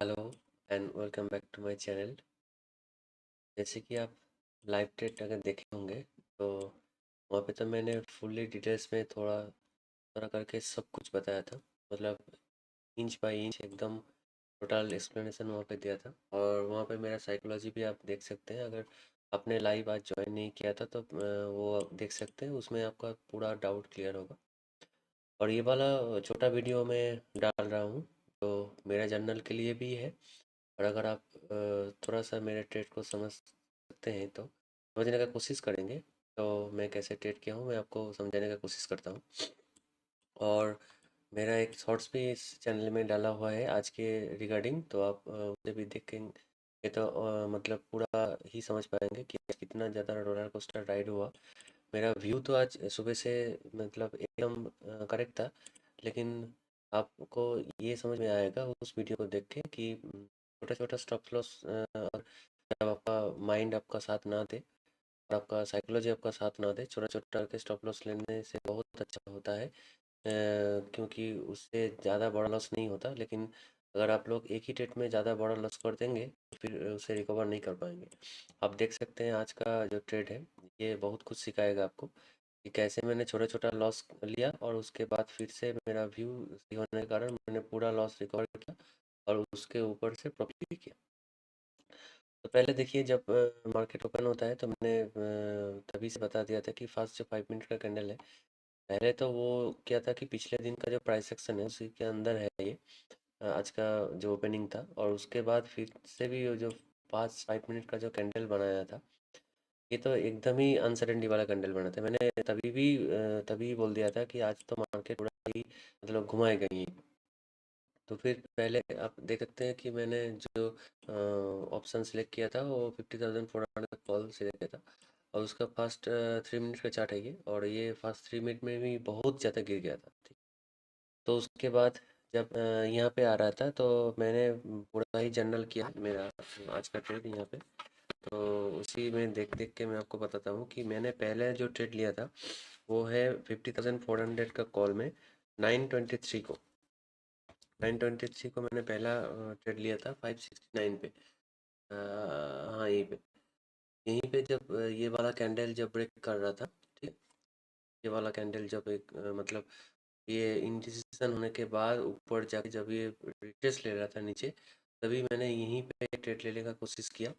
Hello and welcome back to my channel. जैसे कि आप लाइव ट्रेड अगर देखे होंगे तो वहाँ पे तो मैंने फुल्ली डिटेल्स में थोड़ा थोड़ा करके सब कुछ बताया था। मतलब इंच बाय इंच एकदम टोटल एक्सप्लेनेशन वहाँ पे दिया था। और वहाँ पे मेरा साइकोलॉजी भी आप देख सकते हैं। अगर आपने लाइव आज ज्वाइन नहीं किया था तो वो आप देख सकते हैं, उसमें आपका पूरा डाउट क्लियर होगा। और ये वाला छोटा वीडियो मैं डाल रहा हूँ तो मेरा जर्नल के लिए भी है। और अगर आप थोड़ा सा मेरे ट्रेड को समझ सकते हैं तो समझने का कोशिश करेंगे। तो मैं कैसे ट्रेड किया हूँ मैं आपको समझाने का कोशिश करता हूँ। और मेरा एक शॉर्ट्स भी इस चैनल में डाला हुआ है आज के रिगार्डिंग, तो आप उसे भी देखेंगे तो मतलब पूरा ही समझ पाएंगे कि आज कितना ज़्यादा रोलर कोस्टर राइड हुआ। मेरा व्यू तो आज सुबह से मतलब एकदम करेक्ट था। लेकिन आपको ये समझ में आएगा उस वीडियो को देख के कि छोटा छोटा स्टॉप लॉस और जब आपका माइंड आपका साथ ना दे और आपका साइकोलॉजी आपका साथ ना दे, छोटा छोटा करके स्टॉप लॉस लेने से बहुत अच्छा होता है। क्योंकि उससे ज़्यादा बड़ा लॉस नहीं होता। लेकिन अगर आप लोग एक ही डेट में ज़्यादा बड़ा लॉस कर देंगे तो फिर उसे रिकवर नहीं कर पाएंगे। आप देख सकते हैं आज का जो ट्रेड है ये बहुत कुछ सिखाएगा आपको कि कैसे मैंने छोटा छोटा लॉस लिया और उसके बाद फिर से मेरा व्यू सही होने के कारण मैंने पूरा लॉस रिकवर किया और उसके ऊपर से प्रॉफिट भी किया। तो पहले देखिए, जब मार्केट ओपन होता है तो मैंने तभी से बता दिया था कि फर्स्ट जो 5 मिनट का कैंडल है, पहले तो वो क्या था कि पिछले दिन का जो प्राइस एक्शन है उसी के अंदर है ये आज का जो ओपनिंग था। और उसके बाद फिर से भी वो जो 5 मिनट का जो कैंडल बनाया था, ये तो एकदम ही अनसर्टेनिटी वाला कैंडल बना था। मैंने तभी बोल दिया था कि आज तो मार्केट पूरा ही मतलब घुमाएगा ही। तो फिर पहले आप देख सकते हैं कि मैंने जो ऑप्शन सेलेक्ट किया था वो 50,400 का कॉल सेलेक्ट किया था। और उसका फर्स्ट 3 मिनट का चार्ट है ये, और ये फर्स्ट 3 मिनट में भी बहुत ज़्यादा गिर गया था। ठीक। तो उसके बाद जब यहाँ पे आ रहा था तो मैंने पूरा ही जर्नल किया मेरा आज का ट्रेड यहाँ पे। तो उसी में देख देख के मैं आपको बताता हूँ कि मैंने पहले जो ट्रेड लिया था वो है 50,400 का कॉल में 923 को 923 को मैंने पहला ट्रेड लिया था 569 पे। हाँ, यहीं पे जब ये वाला कैंडल जब ब्रेक कर रहा था। ठीक। ये वाला कैंडल जब एक मतलब ये इंडिसिशन होने के बाद ऊपर जाके जब ये रिट्रेस ले रहा था नीचे, तभी मैंने यहीं पे ट्रेड लेने का कोशिश किया।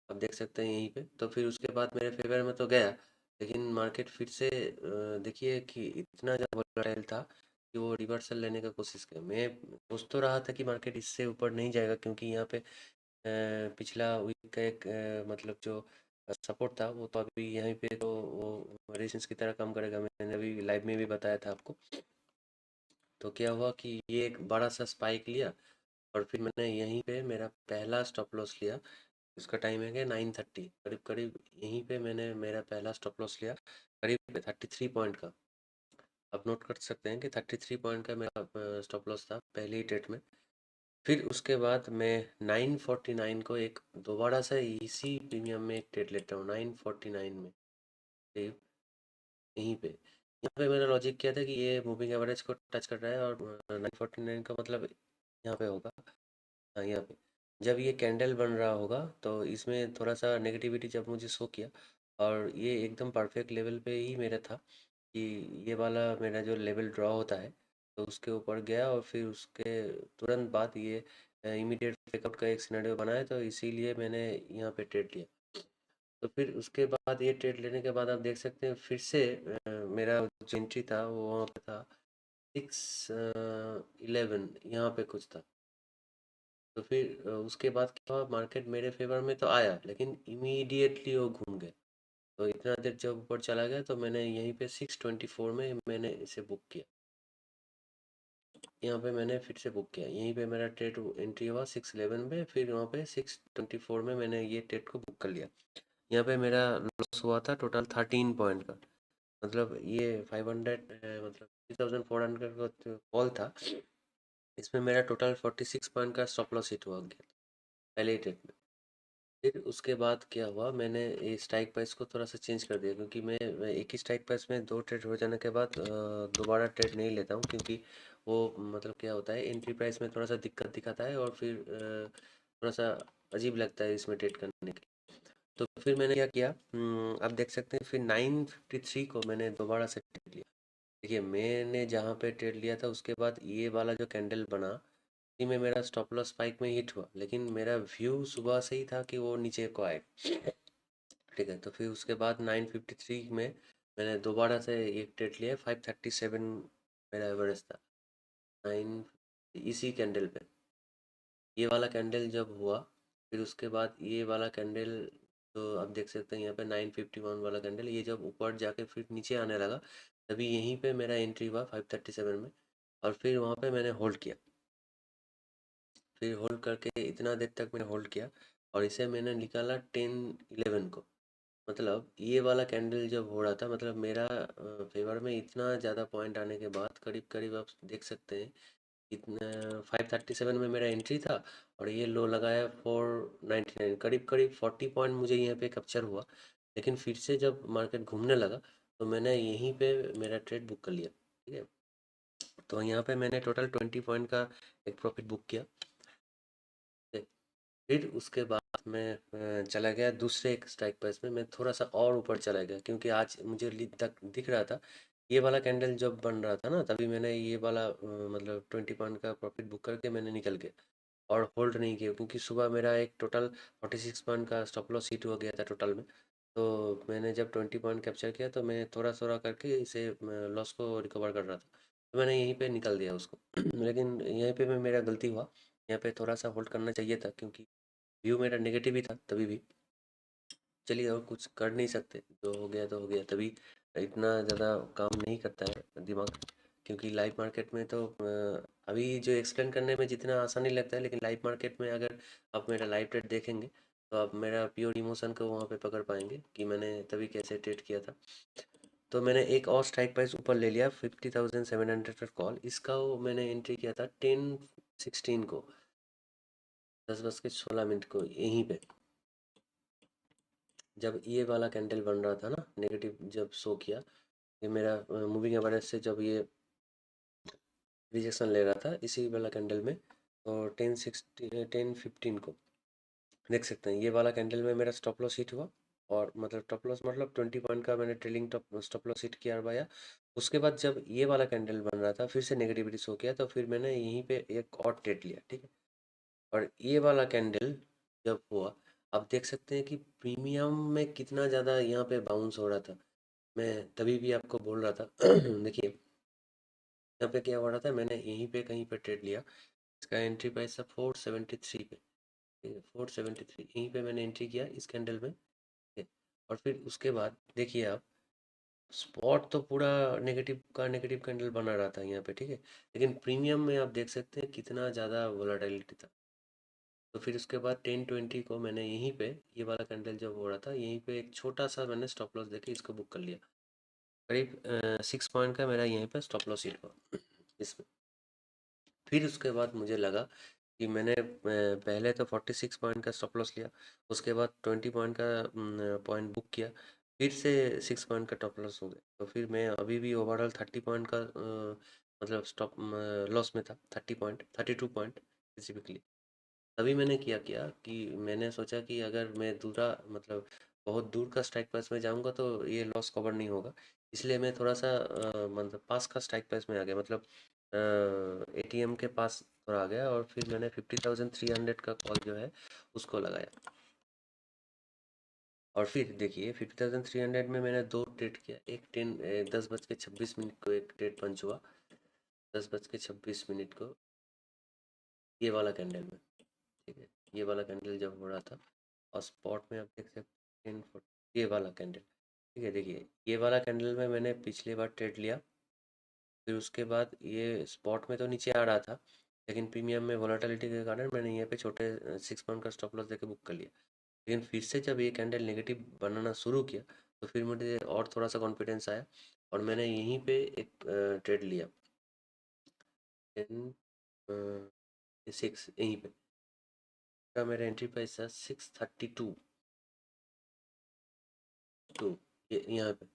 आप देख सकते हैं यहीं पे। तो फिर उसके बाद मेरे फेवर में तो गया, लेकिन मार्केट फिर से देखिए कि इतना ज़्यादा वोलेटाइल था कि वो रिवर्सल लेने का कोशिश किया। मैं सोच तो रहा था कि मार्केट इससे ऊपर नहीं जाएगा, क्योंकि यहाँ पे पिछला वीक का एक मतलब जो सपोर्ट था वो तो अभी यहीं पे तो वो रेजिस्टेंस की तरह काम करेगा। मैंने अभी लाइव में भी बताया था आपको। तो क्या हुआ कि ये एक बड़ा सा स्पाइक लिया और फिर मैंने यहीं पे मेरा पहला स्टॉप लॉस लिया। उसका टाइम है कि 9:30 करीब करीब। यहीं पे मैंने मेरा पहला स्टॉप लॉस लिया करीब 33 पॉइंट का। आप नोट कर सकते हैं कि 33 पॉइंट का मेरा स्टॉप लॉस था पहले ही ट्रेड में। फिर उसके बाद मैं 949 को एक दोबारा से इसी प्रीमियम में एक ट्रेड लेता हूँ 949 में। करीब यहीं पे यहाँ पे मेरा लॉजिक क्या था कि ये मूविंग एवरेज को टच कर रहा है और 949 का मतलब यहाँ पे होगा। हाँ, यहाँ पे जब ये कैंडल बन रहा होगा तो इसमें थोड़ा सा नेगेटिविटी जब मुझे शो किया और ये एकदम परफेक्ट लेवल पे ही मेरा था कि ये वाला मेरा जो लेवल ड्रॉ होता है तो उसके ऊपर गया। और फिर उसके तुरंत बाद ये इमीडिएट ब्रेकआउट का एक सिनेरियो बनाया, तो इसीलिए मैंने यहाँ पे ट्रेड लिया। तो फिर उसके बाद ये ट्रेड लेने के बाद आप देख सकते हैं फिर से मेरा जो एंट्री था वो वहाँ पे था 611 यहाँ पे कुछ था। तो फिर उसके बाद क्या हुआ, मार्केट मेरे फेवर में तो आया लेकिन इमीडिएटली वो घूम गया। तो इतना देर जब ऊपर चला गया तो मैंने यहीं पे 624 में मैंने इसे बुक किया। यहाँ पे मैंने फिर से बुक किया, यहीं पे मेरा ट्रेड एंट्री हुआ 611 में, फिर वहाँ पे 624 में मैंने ये ट्रेड को बुक कर लिया। यहाँ पे मेरा लॉस हुआ था टोटल 13 पॉइंट का। मतलब ये 500 मतलब 3400 का जो कॉल था, इसमें मेरा टोटल 46 पॉइंट का स्टॉप लॉस हिट हुआ गया पहले ही ट्रेड में। फिर उसके बाद क्या हुआ, मैंने ये स्ट्राइक प्राइस को थोड़ा सा चेंज कर दिया, क्योंकि मैं एक ही स्ट्राइक प्राइस में दो ट्रेड हो जाने के बाद दोबारा ट्रेड नहीं लेता हूँ, क्योंकि वो मतलब क्या होता है, एंट्री प्राइस में थोड़ा सा दिक्कत दिखाता है और फिर थोड़ा सा अजीब लगता है इसमें ट्रेड करने के। तो फिर मैंने क्या किया, आप देख सकते हैं, फिर 953 को मैंने दोबारा से ट्रेड लिया। देखिए, मैंने जहाँ पे ट्रेड लिया था उसके बाद ये वाला जो कैंडल बना, इसी में मेरा स्टॉप लॉस स्पाइक में हिट हुआ, लेकिन मेरा व्यू सुबह से ही था कि वो नीचे को आए। ठीक है, तो फिर उसके बाद 953 में मैंने दोबारा से एक ट्रेड लिया, 537 मेरा एवरेज था। नाइन, इसी कैंडल पे ये वाला कैंडल जब हुआ, फिर उसके बाद ये वाला कैंडल, तो आप देख सकते हैं यहाँ पे 951 वाला कैंडल, ये जब ऊपर जाके फिर नीचे आने लगा, तभी यहीं पे मेरा एंट्री हुआ 537 में, और फिर वहाँ पे मैंने होल्ड किया। फिर होल्ड करके इतना देर तक मैंने होल्ड किया, और इसे मैंने निकाला 10-11 को। मतलब ये वाला कैंडल जब हो रहा था, मतलब मेरा फेवर में इतना ज़्यादा पॉइंट आने के बाद, करीब करीब आप देख सकते हैं, इतना 537 में मेरा एंट्री था, और ये लो लगाया 499, करीब करीब 40 पॉइंट मुझे यहाँ पे कैप्चर हुआ। लेकिन फिर से जब मार्केट घूमने लगा, तो मैंने यहीं पे मेरा ट्रेड बुक कर लिया। ठीक है, तो यहाँ पे मैंने टोटल 20 पॉइंट का एक प्रॉफिट बुक किया। फिर उसके बाद मैं चला गया दूसरे एक स्ट्राइक प्राइस में, मैं थोड़ा सा और ऊपर चला गया, क्योंकि आज मुझे तक दिख रहा था, ये वाला कैंडल जब बन रहा था ना, तभी मैंने ये वाला मतलब 20 पॉइंट का प्रॉफिट बुक करके मैंने निकल गया, और होल्ड नहीं किया, क्योंकि सुबह मेरा एक टोटल 46 पॉइंट का स्टॉप लॉस हिट हो गया था टोटल में। तो मैंने जब 20 पॉइंट कैप्चर किया, तो मैं थोड़ा थोड़ा करके इसे लॉस को रिकवर कर रहा था, तो मैंने यहीं पे निकल दिया उसको। लेकिन यहीं पे मैं मेरा गलती हुआ, यहाँ पे थोड़ा सा होल्ड करना चाहिए था, क्योंकि व्यू मेरा नेगेटिव ही था तभी भी। चलिए, और कुछ कर नहीं सकते, जो हो गया तो हो गया, तभी इतना ज़्यादा काम नहीं करता है दिमाग, क्योंकि लाइव मार्केट में तो अभी जो एक्सप्लेन करने में जितना आसानी लगता है, लेकिन लाइव मार्केट में अगर आप मेरा लाइव ट्रेड देखेंगे, तो आप मेरा प्योर इमोशन को वहाँ पे पकड़ पाएंगे कि मैंने तभी कैसे ट्रेड किया था। तो मैंने एक और स्ट्राइक प्राइस ऊपर ले लिया, 50,700 का कॉल, इसका वो मैंने एंट्री किया था 10-16 को, 10:16 को, यहीं पे जब ये वाला कैंडल बन रहा था ना, नेगेटिव जब शो किया, ये मेरा मूविंग एवरेज से जब ये रिजेक्शन ले रहा था इसी वाला कैंडल में, और 10-15 को देख सकते हैं, ये वाला कैंडल में मेरा स्टॉप लॉस हिट हुआ, और मतलब स्टॉप लॉस मतलब 20 पॉइंट का मैंने trailing top stop loss hit किया पाया। उसके बाद जब ये वाला कैंडल बन रहा था, फिर से नेगेटिविटी शो किया, तो फिर मैंने यहीं पे एक और ट्रेड लिया। ठीक है, और ये वाला कैंडल जब हुआ, आप देख सकते हैं कि प्रीमियम में कितना ज़्यादा यहाँ पे बाउंस हो रहा था। मैं तभी भी आपको बोल रहा था। देखिए, यहाँ पे क्या हो रहा था, मैंने यहीं पे कहीं पे ट्रेड लिया, इसका एंट्री प्राइस था 473 पे। ठीक है, 473 यहीं पे मैंने एंट्री किया इस कैंडल में। ठीक है, और फिर उसके बाद देखिए आप, स्पॉट तो पूरा नेगेटिव का नेगेटिव कैंडल बना रहा था यहाँ पे। ठीक है, लेकिन प्रीमियम में आप देख सकते हैं कितना ज़्यादा वोलाटिलिटी था। तो फिर उसके बाद 10-20 को मैंने यहीं पे, ये वाला कैंडल जब हो रहा था, यहीं पे एक छोटा सा मैंने स्टॉप लॉस देके इसको बुक कर लिया। करीब 6 पॉइंट का मेरा यहीं पर स्टॉप लॉस हिट हुआ इसमें। फिर उसके बाद मुझे लगा कि मैंने पहले तो 46 पॉइंट का स्टॉप लॉस लिया, उसके बाद 20 पॉइंट का पॉइंट बुक किया, फिर से 6 पॉइंट का टॉप लॉस हो गया, तो फिर मैं अभी भी ओवरऑल 30 पॉइंट का मतलब स्टॉप लॉस में था, 30 पॉइंट, 32 पॉइंट स्पेसिफिकली। तभी मैंने किया किया कि मैंने सोचा कि अगर मैं दूसरा मतलब बहुत दूर का स्ट्राइक प्राइस में जाऊंगा, तो ये लॉस कवर नहीं होगा, इसलिए मैं थोड़ा सा मतलब पास का स्ट्राइक प्राइस में आ गया, मतलब एटीएम के पास थोड़ा आ गया, और फिर मैंने 50,300 का कॉल जो है उसको लगाया। और फिर देखिए, 50,300 में मैंने दो ट्रेड किया, एक 10:26 को एक ट्रेड पंच हुआ, 10:26 को, ये वाला कैंडल में। ठीक है, ये वाला कैंडल जब हो रहा था, और स्पॉट में आप देख सकते हैं 1040, ये वाला कैंडल। ठीक है, देखिए ये वाला कैंडल में मैंने पिछली बार ट्रेड लिया, फिर उसके बाद ये स्पॉट में तो नीचे आ रहा था, लेकिन प्रीमियम में वोलेटिलिटी के कारण मैंने यहाँ पे छोटे 6 पॉइंट का स्टॉप लॉस देके बुक कर लिया। लेकिन फिर से जब ये कैंडल नेगेटिव बनाना शुरू किया, तो फिर मुझे और थोड़ा सा कॉन्फिडेंस आया, और मैंने यहीं पे एक ट्रेड लिया 10 6 यहीं पे, का मेरा एंट्री प्राइस था 632 ये यहाँ पे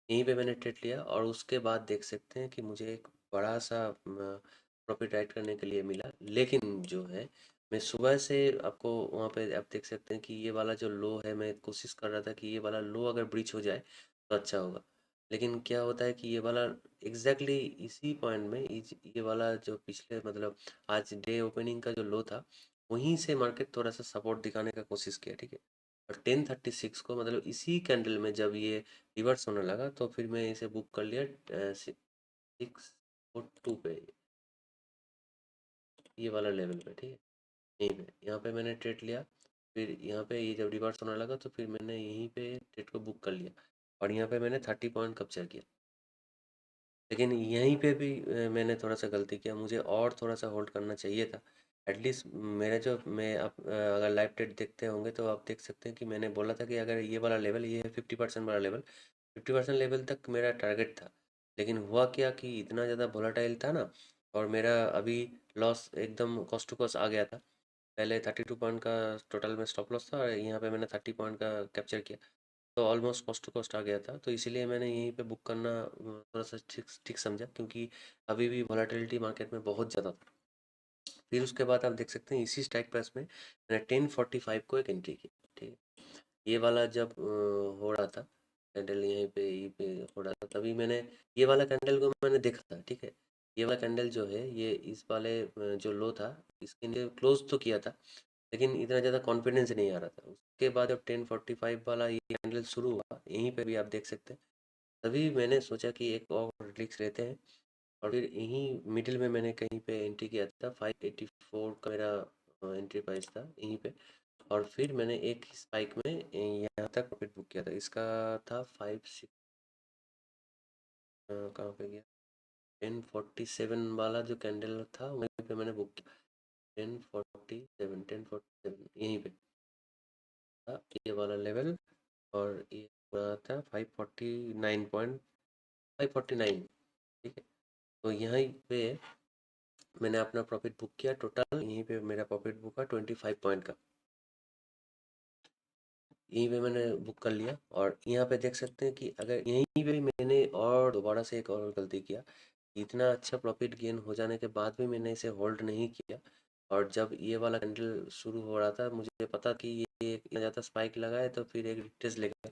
यहीं पे मैंने ट्रेड लिया और उसके बाद देख सकते हैं कि मुझे एक बड़ा सा प्रॉफिट राइट करने के लिए मिला। लेकिन जो है मैं सुबह से आपको वहाँ पे आप देख सकते हैं कि ये वाला जो लो है, मैं कोशिश कर रहा था कि ये वाला लो अगर ब्रीच हो जाए तो अच्छा होगा। लेकिन क्या होता है कि ये वाला एग्जैक्टली इसी पॉइंट में ये वाला जो पिछले मतलब आज डे ओपनिंग का जो लो था, वहीं से मार्केट थोड़ा सा सपोर्ट दिखाने का कोशिश किया, ठीक है। और 1036 को मतलब इसी कैंडल में जब ये रिवर्स होने लगा तो फिर मैं इसे बुक कर लिया 642 पे, ये वाला लेवल पे, ठीक है। यहीं पे यहाँ पे मैंने ट्रेड लिया। फिर यहाँ पे ये जब रिवर्स होने लगा तो फिर मैंने यहीं पे ट्रेड को बुक कर लिया और यहाँ पे मैंने 30 पॉइंट कैप्चर किया। लेकिन यहीं पे भी मैंने थोड़ा सा गलती किया, मुझे और थोड़ा सा होल्ड करना चाहिए था एटलीस्ट। मेरा जो मैं आप अगर लाइव ट्रेड देखते होंगे तो आप देख सकते हैं कि मैंने बोला था कि अगर ये वाला लेवल, ये है 50% वाला लेवल, 50% लेवल तक मेरा टारगेट था। लेकिन हुआ क्या कि इतना ज़्यादा वोलाटाइल था ना, और मेरा अभी लॉस एकदम कॉस्ट टू कॉस्ट आ गया था। पहले 32 पॉइंट का टोटल में स्टॉप लॉस था और यहाँ पे मैंने 30 पॉइंट का कैप्चर किया, तो ऑलमोस्ट कॉस्ट टू कॉस्ट आ गया था। तो इसीलिए मैंने यहीं पे बुक करना थोड़ा सा ठीक ठीक समझा, क्योंकि अभी भी वॉलेटिलिटी मार्केट में बहुत ज़्यादा था। फिर उसके बाद आप देख सकते हैं इसी स्ट्राइक प्राइस में मैंने 1045 को एक एंट्री की, ठीक है। ये वाला जब हो रहा था कैंडल, यहीं पे हो रहा था, तभी मैंने ये वाला कैंडल को मैंने देखा था, ठीक है। ये वाला कैंडल जो है ये इस वाले जो लो था इसके लिए क्लोज तो किया था, लेकिन इतना ज़्यादा कॉन्फिडेंस नहीं आ रहा था। उसके बाद जब 1045 वाला ये कैंडल शुरू हुआ, यहीं पे भी आप देख सकते हैं, तभी मैंने सोचा कि एक और रिस्क लेते हैं। और फिर यहीं मिडिल में मैंने कहीं पे एंट्री किया था, 584 का मेरा एंट्री प्राइस था यहीं पे। और फिर मैंने एक स्पाइक में यहाँ तक प्रॉफिट बुक किया था, इसका था 5 6 कहाँ पे गया, 1047 वाला जो कैंडल था वहीं पे मैंने बुक किया। 1047 यहीं पे था ये वाला लेवल। और ये हुआ था 549, ठीक है। तो यहीं पे मैंने अपना प्रॉफिट बुक किया, टोटल यहीं पे मेरा प्रॉफिट बुक का 25 पॉइंट का, यहीं पे मैंने बुक कर लिया। और यहाँ पे देख सकते हैं कि अगर यहीं पे मैंने और दोबारा से एक और गलती किया, इतना अच्छा प्रॉफिट गेन हो जाने के बाद भी मैंने इसे होल्ड नहीं किया। और जब ये वाला कैंडल शुरू हो रहा था, मुझे पता कि ये इतना ज़्यादा स्पाइक लगा है तो फिर एक रिट्रेस लेगा,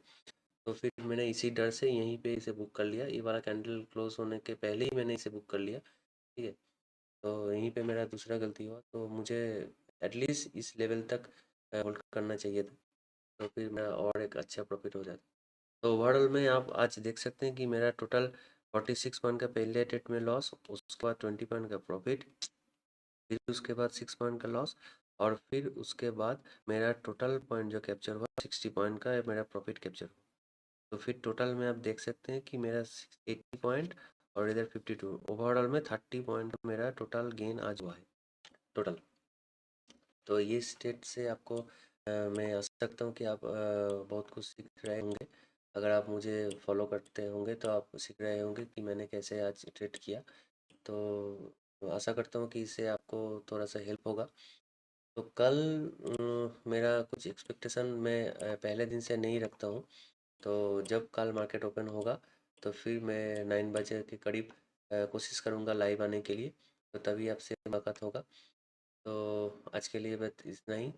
तो फिर मैंने इसी डर से यहीं पे इसे बुक कर लिया। ये वाला कैंडल क्लोज होने के पहले ही मैंने इसे बुक कर लिया, ठीक है। तो यहीं पे मेरा दूसरा गलती हुआ, तो मुझे एटलीस्ट इस लेवल तक होल्ड करना चाहिए था, तो फिर मेरा और एक अच्छा प्रॉफिट हो जाता। तो ओवरऑल में आप आज देख सकते हैं कि मेरा टोटल 46 पॉइंट का पहले डेट में लॉस, उसके बाद 20 पॉइंट का प्रॉफिट, फिर उसके बाद 6 पॉइंट का लॉस, और फिर उसके बाद मेरा टोटल पॉइंट जो कैप्चर हुआ 60 पॉइंट का मेरा प्रॉफिट कैप्चर हुआ। तो फिर टोटल में आप देख सकते हैं कि मेरा 80 पॉइंट और इधर 52, ओवरऑल में 30 पॉइंट मेरा टोटल गेन आज हुआ है टोटल। तो ये स्टेट से आपको मैं आशा करता हूँ कि आप बहुत कुछ सीख रहे होंगे। अगर आप मुझे फॉलो करते होंगे तो आप सीख रहे होंगे कि मैंने कैसे आज ट्रेड किया। तो आशा करता हूँ कि इससे आपको थोड़ा सा हेल्प होगा। तो कल मेरा कुछ एक्सपेक्टेशन मैं पहले दिन से नहीं रखता हूँ। तो जब कल मार्केट ओपन होगा तो फिर मैं 9 बजे के करीब कोशिश करूँगा लाइव आने के लिए, तो तभी आपसे मुलाकात होगा। तो आज के लिए बस इतना ही।